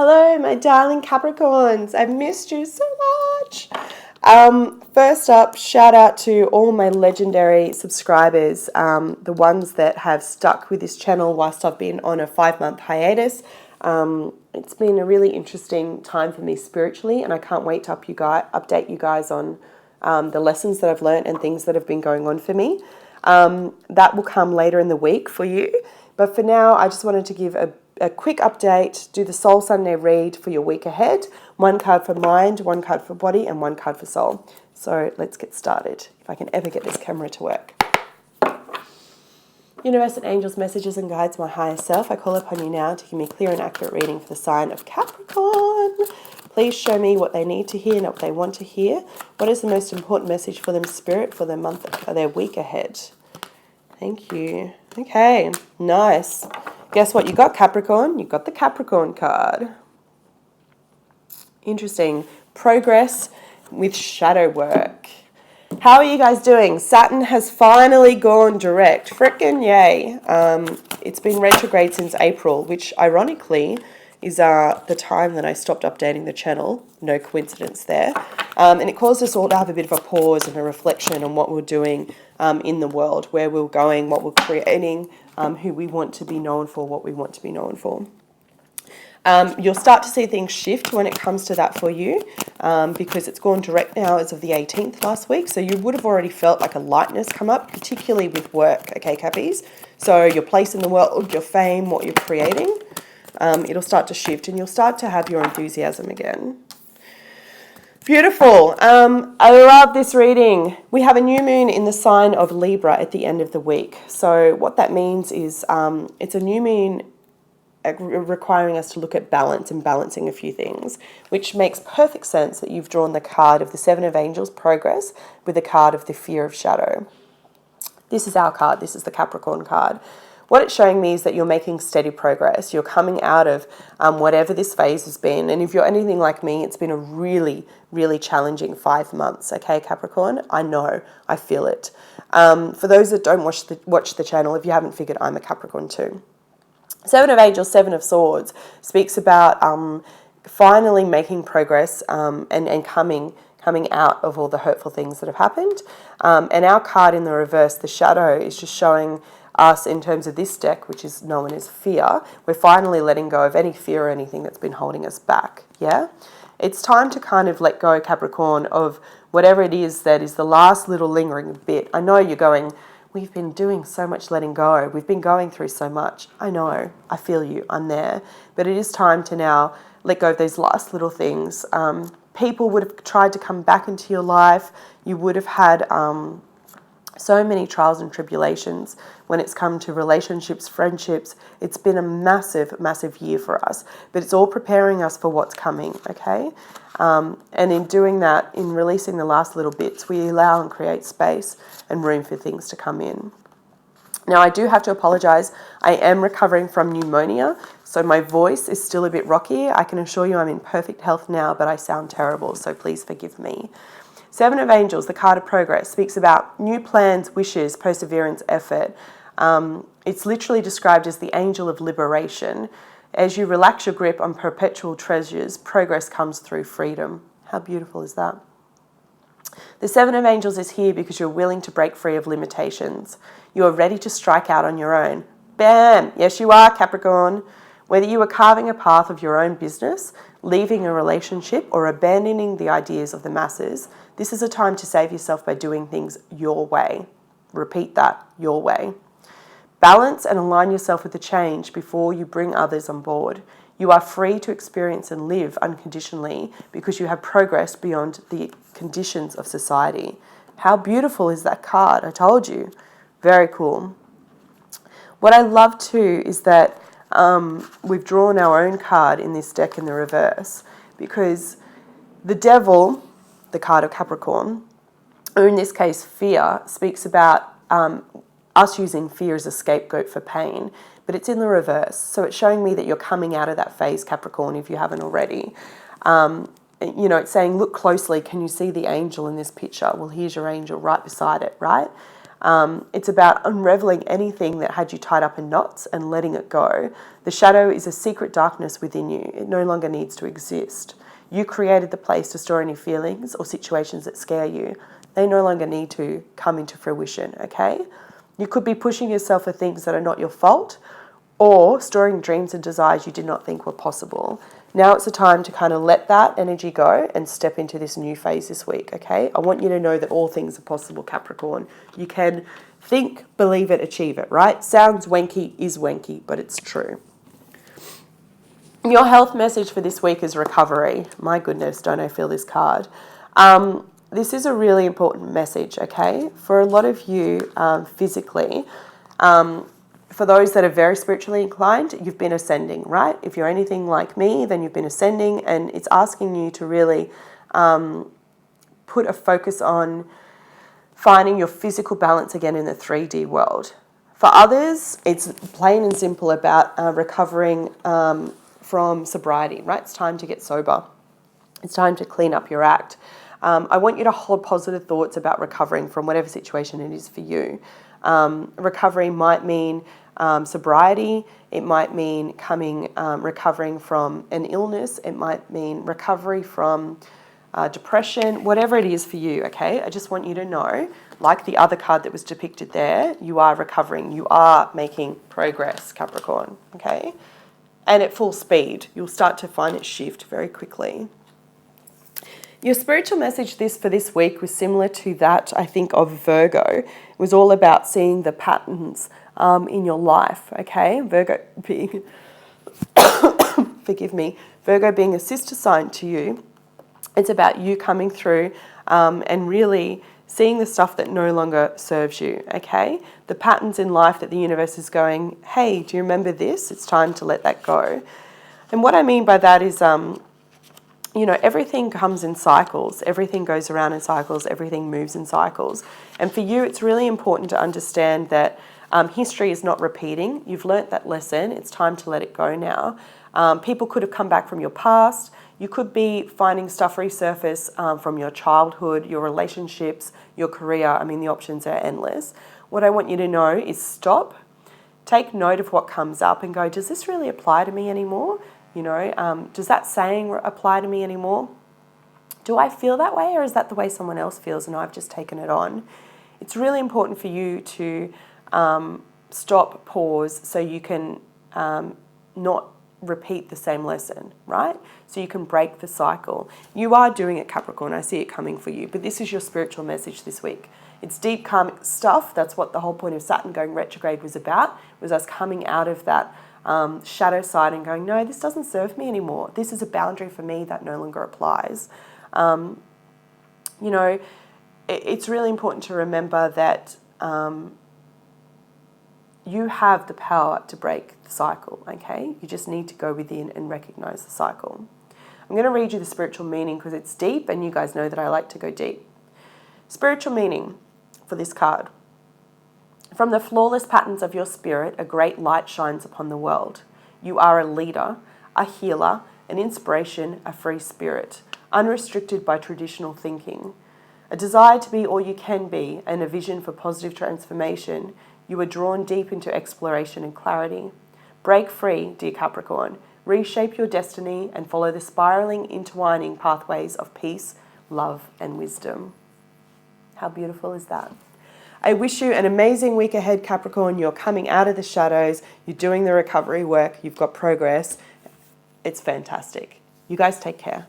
Hello, my darling Capricorns. I've missed you so much. First up, shout out to all my legendary subscribers, the ones that have stuck with this channel whilst I've been on a 5-month hiatus. It's been a really interesting time for me spiritually, and I can't wait to update you guys on the lessons that I've learned and things that have been going on for me. That will come later in the week for you. But for now, I just wanted to give a quick update, do the Soul Sunday read for your week ahead. 1 card for mind, 1 card for body, and 1 card for soul. So let's get started, if I can ever get this camera to work. Universe and angels, messages and guides, my higher self, I call upon you now to give me clear and accurate reading for the sign of Capricorn. Please show me what they need to hear and what they want to hear. What is the most important message for them, Spirit, for their month, for their week ahead? Thank you. Okay, nice. Guess what you got, Capricorn? You got the Capricorn card. Interesting. Progress with shadow work. How are you guys doing? Saturn has finally gone direct. Frickin' yay. It's been retrograde since April, which ironically is the time that I stopped updating the channel. No coincidence there. And it caused us all to have a bit of a pause and a reflection on what we're doing in the world, where we're going, what we're creating, who we want to be known for, what we want to be known for. You'll start to see things shift when it comes to that for you, because it's gone direct now as of the 18th last week. So you would have already felt like a lightness come up, particularly with work, okay, Cappies? So your place in the world, your fame, what you're creating, it'll start to shift and you'll start to have your enthusiasm again. Beautiful. I love this reading. We have a new moon in the sign of Libra at the end of the week. So what that means is it's a new moon requiring us to look at balance and balancing a few things, which makes perfect sense that you've drawn the card of the 7 of Angels, progress, with the card of the fear of shadow. This is our card. This is the Capricorn card. What it's showing me is that you're making steady progress. You're coming out of whatever this phase has been. And if you're anything like me, it's been a really, really challenging 5 months. Okay, Capricorn? I know. I feel it. For those that don't watch the channel, if you haven't figured, I'm a Capricorn too. 7 of Angels, 7 of Swords speaks about finally making progress and coming out of all the hurtful things that have happened. And our card in the reverse, the shadow, is just showing us in terms of this deck, which is known as fear. We're finally letting go of any fear or anything that's been holding us back. Yeah, it's time to kind of let go, Capricorn, of whatever it is that is the last little lingering bit. I know you're going, we've been doing so much letting go, we've been going through so much. I know, I feel you, I'm there, but it is time to now let go of those last little things. People would have tried to come back into your life. You would have had so many trials and tribulations when it's come to relationships, friendships. It's been a massive, massive year for us, but it's all preparing us for what's coming, okay? And in doing that, in releasing the last little bits, we allow and create space and room for things to come in. Now, I do have to apologize. I am recovering from pneumonia, so my voice is still a bit rocky. I can assure you I'm in perfect health now, but I sound terrible, so please forgive me. 7 of Angels, the card of progress, speaks about new plans, wishes, perseverance, effort. It's literally described as the angel of liberation. As you relax your grip on perpetual treasures, progress comes through freedom. How beautiful is that? The 7 of Angels is here because you're willing to break free of limitations. You are ready to strike out on your own. Bam! Yes, you are, Capricorn. Whether you are carving a path of your own business, leaving a relationship, or abandoning the ideas of the masses, this is a time to save yourself by doing things your way. Repeat that, your way. Balance and align yourself with the change before you bring others on board. You are free to experience and live unconditionally because you have progressed beyond the conditions of society. How beautiful is that card? I told you. Very cool. What I love too is that we've drawn our own card in this deck in the reverse, because the devil, the card of Capricorn, or in this case fear, speaks about us using fear as a scapegoat for pain, but it's in the reverse. So it's showing me that you're coming out of that phase, Capricorn, if you haven't already. You know, it's saying, look closely, can you see the angel in this picture? Well, here's your angel right beside it, right? It's about unraveling anything that had you tied up in knots and letting it go. The shadow is a secret darkness within you. It no longer needs to exist. You created the place to store any feelings or situations that scare you. They no longer need to come into fruition, okay? You could be pushing yourself for things that are not your fault, or storing dreams and desires you did not think were possible. Now it's a time to kind of let that energy go and step into this new phase this week, okay? I want you to know that all things are possible, Capricorn. You can think, believe it, achieve it, right? Sounds wanky, is wanky, but it's true. Your health message for this week is recovery. My goodness, don't I feel this card? This is a really important message, okay? For a lot of you physically, for those that are very spiritually inclined, you've been ascending, right? If you're anything like me, then you've been ascending, and it's asking you to really put a focus on finding your physical balance again in the 3D world. For others, it's plain and simple about recovering from sobriety, right? It's time to get sober. It's time to clean up your act. I want you to hold positive thoughts about recovering from whatever situation it is for you. Recovery might mean sobriety. It might mean recovering from an illness. It might mean recovery from depression, whatever it is for you, okay? I just want you to know, like the other card that was depicted there, you are recovering. You are making progress, Capricorn, okay? And at full speed. You'll start to find it shift very quickly. Your spiritual message for this week was similar to that, I think, of Virgo. It was all about seeing the patterns in your life, okay? Virgo being, forgive me, Virgo being a sister sign to you. It's about you coming through and really seeing the stuff that no longer serves you, okay? The patterns in life that the universe is going, hey, do you remember this? It's time to let that go. And what I mean by that is, you know, everything comes in cycles. Everything goes around in cycles. Everything moves in cycles. And for you, it's really important to understand that history is not repeating. You've learnt that lesson. It's time to let it go now. People could have come back from your past. You could be finding stuff resurface from your childhood, your relationships, your career. I mean, the options are endless. What I want you to know is stop, take note of what comes up and go, does this really apply to me anymore? You know, does that saying apply to me anymore? Do I feel that way, or is that the way someone else feels and I've just taken it on? It's really important for you to stop, pause, so you can not repeat the same lesson, right? So you can break the cycle. You are doing it, Capricorn. I see it coming for you. But this is your spiritual message this week. It's deep karmic stuff. That's what the whole point of Saturn going retrograde was about, was us coming out of that shadow side and going, no, this doesn't serve me anymore. This is a boundary for me that no longer applies. You know, it's really important to remember that you have the power to break the cycle, okay? You just need to go within and recognize the cycle. I'm going to read you the spiritual meaning because it's deep, and you guys know that I like to go deep. Spiritual meaning for this card. From the flawless patterns of your spirit, a great light shines upon the world. You are a leader, a healer, an inspiration, a free spirit, unrestricted by traditional thinking. A desire to be all you can be and a vision for positive transformation. You are drawn deep into exploration and clarity. Break free, dear Capricorn. Reshape your destiny and follow the spiraling, intertwining pathways of peace, love, and wisdom. How beautiful is that? I wish you an amazing week ahead, Capricorn. You're coming out of the shadows. You're doing the recovery work. You've got progress. It's fantastic. You guys take care.